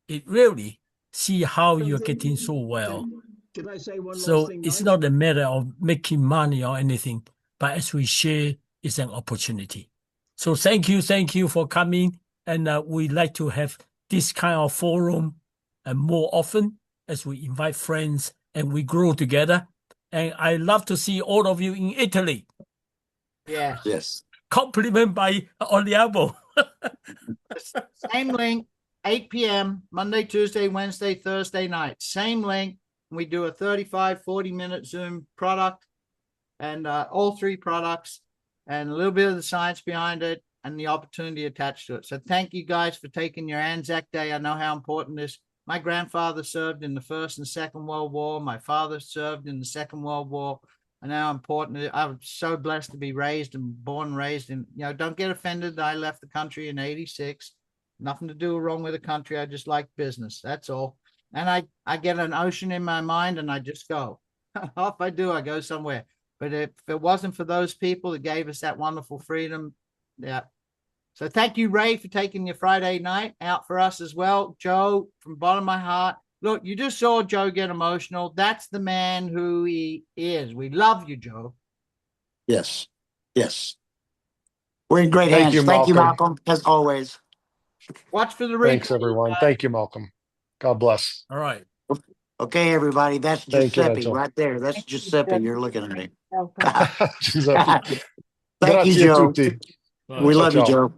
It really see how you're getting so well. Can I say one So last thing? it's Nigel? not a matter of making money or anything, but as we share, it's an opportunity. So thank you for coming. And we like to have this kind of forum and more often as we invite friends and we grow together. And I love to see all of you in Italy. Yeah. Yes. Compliment by Oliabo. Same link, 8 p.m., Monday, Tuesday, Wednesday, Thursday night. Same link. We do a 35, 40-minute Zoom product and all 3 products and a little bit of the science behind it and the opportunity attached to it. So thank you guys for taking your Anzac Day. I know how important this. My grandfather served in the First and Second World War. My father served in the Second World War. And how important I'm so blessed to be born and raised in, don't get offended that I left the country in 86. Nothing to do wrong with the country. I just like business. That's all. And I get an ocean in my mind and I just go. If I do, I go somewhere. But if it wasn't for those people that gave us that wonderful freedom, yeah. So thank you, Ray, for taking your Friday night out for us as well. Joe, from the bottom of my heart. Look, you just saw Joe get emotional. That's the man who he is. We love you, Joe. Yes. Yes. We're in great Thank hands. you, Thank you, Malcolm. Malcolm, as always. Watch for the Thanks, replay. everyone. Thank you, Malcolm. God bless. All right. Okay, everybody, that's Thank you, Giuseppe Nigel. right there. That's Giuseppe you're looking at. Giuseppe. Thank you, Grazie a Joe. tutti. We Ciao, love you, ciao. Joe.